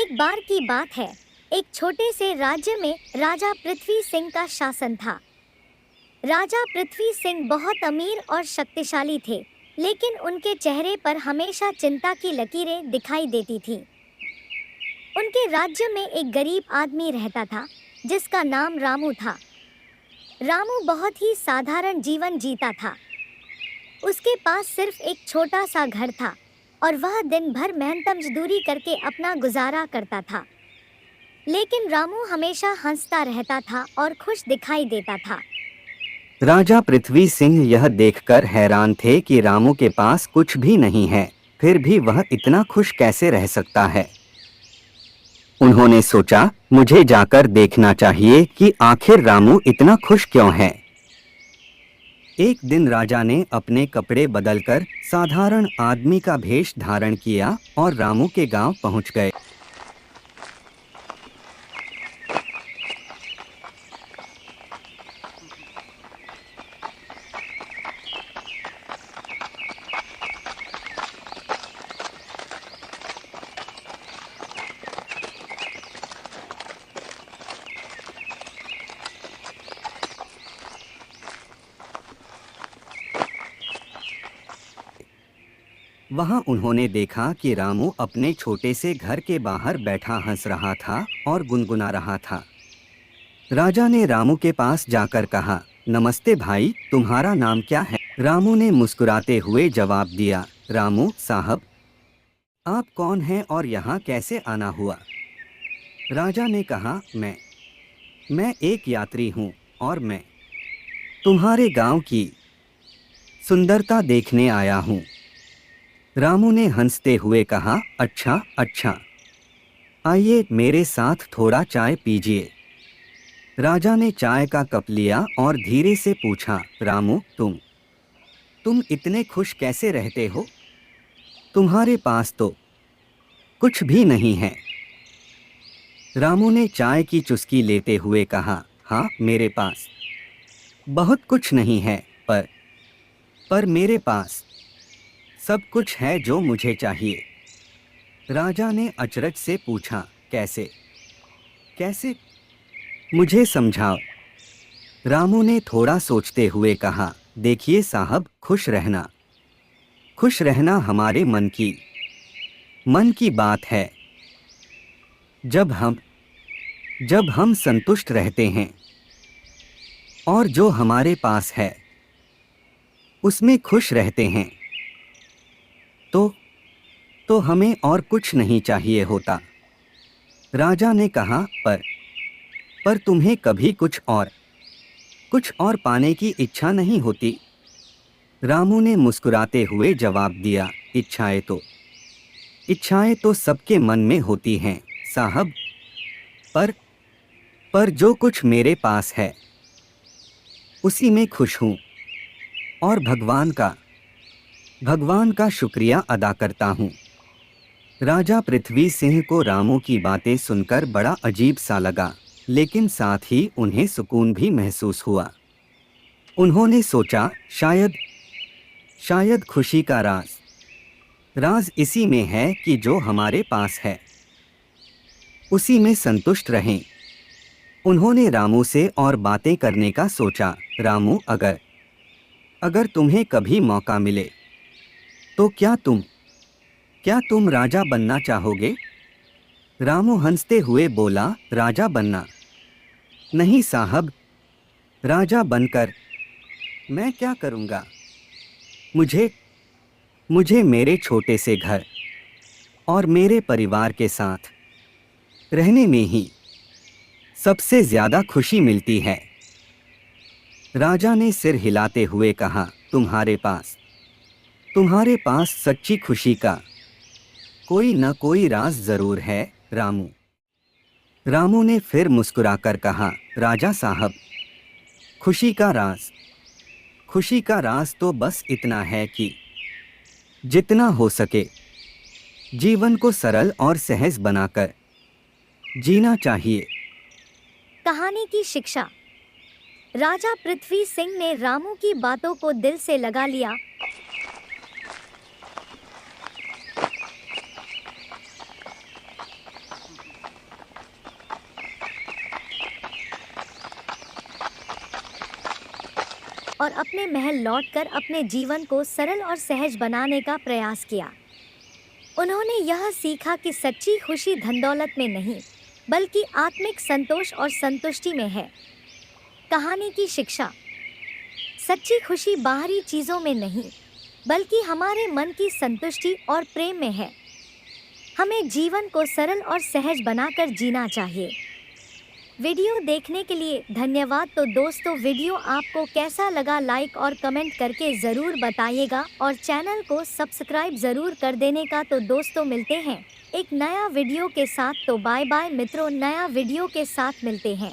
एक बार की बात है। एक छोटे से राज्य में राजा पृथ्वी सिंह का शासन था। राजा पृथ्वी सिंह बहुत अमीर और शक्तिशाली थे, लेकिन उनके चेहरे पर हमेशा चिंता की लकीरें दिखाई देती थीं। उनके राज्य में एक गरीब आदमी रहता था, जिसका नाम रामू था। रामू बहुत ही साधारण जीवन जीता था। उसके पास सिर्फ एक छोटा सा घर था और वह दिन भर मेहनत मजदूरी करके अपना गुजारा करता था। लेकिन रामू हमेशा हंसता रहता था और खुश दिखाई देता था। राजा पृथ्वी सिंह यह देखकर हैरान थे कि रामू के पास कुछ भी नहीं है, फिर भी वह इतना खुश कैसे रह सकता है। उन्होंने सोचा, मुझे जाकर देखना चाहिए कि आखिर रामू इतना खुश क्यों है। एक दिन राजा ने अपने कपड़े बदलकर साधारण आदमी का भेष धारण किया और रामू के गांव पहुंच गए। वहां उन्होंने देखा कि रामू अपने छोटे से घर के बाहर बैठा हंस रहा था और गुनगुना रहा था। राजा ने रामू के पास जाकर कहा, नमस्ते भाई, तुम्हारा नाम क्या है? रामू ने मुस्कुराते हुए जवाब दिया, रामू साहब, आप कौन हैं और यहाँ कैसे आना हुआ? राजा ने कहा, मैं एक यात्री हूँ और मैं तुम्हारे गांव की सुंदरता देखने आया हूँ। रामू ने हंसते हुए कहा, अच्छा अच्छा, आइए मेरे साथ थोड़ा चाय पीजिए। राजा ने चाय का कप लिया और धीरे से पूछा, रामू, तुम इतने खुश कैसे रहते हो? तुम्हारे पास तो कुछ भी नहीं है। रामू ने चाय की चुस्की लेते हुए कहा, हाँ, मेरे पास बहुत कुछ नहीं है, पर मेरे पास सब कुछ है जो मुझे चाहिए। राजा ने अचरज से पूछा, कैसे कैसे मुझे समझाओ। रामू ने थोड़ा सोचते हुए कहा, देखिए साहब, खुश रहना हमारे मन की बात है। जब हम संतुष्ट रहते हैं और जो हमारे पास है उसमें खुश रहते हैं, तो हमें और कुछ नहीं चाहिए होता। राजा ने कहा, पर तुम्हें कभी कुछ और पाने की इच्छा नहीं होती? रामू ने मुस्कुराते हुए जवाब दिया, इच्छाएं तो सबके मन में होती हैं साहब, पर जो कुछ मेरे पास है उसी में खुश हूँ और भगवान का शुक्रिया अदा करता हूँ। राजा पृथ्वी सिंह को रामू की बातें सुनकर बड़ा अजीब सा लगा, लेकिन साथ ही उन्हें सुकून भी महसूस हुआ। उन्होंने सोचा, शायद खुशी का राज इसी में है कि जो हमारे पास है उसी में संतुष्ट रहें। उन्होंने रामू से और बातें करने का सोचा, रामू, अगर तुम्हें कभी मौका मिले तो क्या तुम राजा बनना चाहोगे? रामू हंसते हुए बोला, राजा बनना? नहीं साहब, राजा बनकर मैं क्या करूँगा? मुझे मेरे छोटे से घर और मेरे परिवार के साथ रहने में ही सबसे ज़्यादा खुशी मिलती है। राजा ने सिर हिलाते हुए कहा, तुम्हारे पास सच्ची खुशी का कोई न कोई राज जरूर है रामू। रामू ने फिर मुस्कुराकर कहा, राजा साहब, खुशी का राज तो बस इतना है कि जितना हो सके जीवन को सरल और सहज बनाकर जीना चाहिए। कहानी की शिक्षा। राजा पृथ्वी सिंह ने रामू की बातों को दिल से लगा लिया और अपने महल लौटकर अपने जीवन को सरल और सहज बनाने का प्रयास किया। उन्होंने यह सीखा कि सच्ची खुशी धन-दौलत में नहीं, बल्कि आत्मिक संतोष और संतुष्टि में है। कहानी की शिक्षा। सच्ची खुशी बाहरी चीजों में नहीं, बल्कि हमारे मन की संतुष्टि और प्रेम में है। हमें जीवन को सरल और सहज बनाकर जीना चाहिए। वीडियो देखने के लिए धन्यवाद। तो दोस्तों, वीडियो आपको कैसा लगा लाइक और कमेंट करके ज़रूर बताइएगा और चैनल को सब्सक्राइब ज़रूर कर देने का। तो दोस्तों, मिलते हैं एक नया वीडियो के साथ। तो बाय बाय मित्रों, नया वीडियो के साथ मिलते हैं।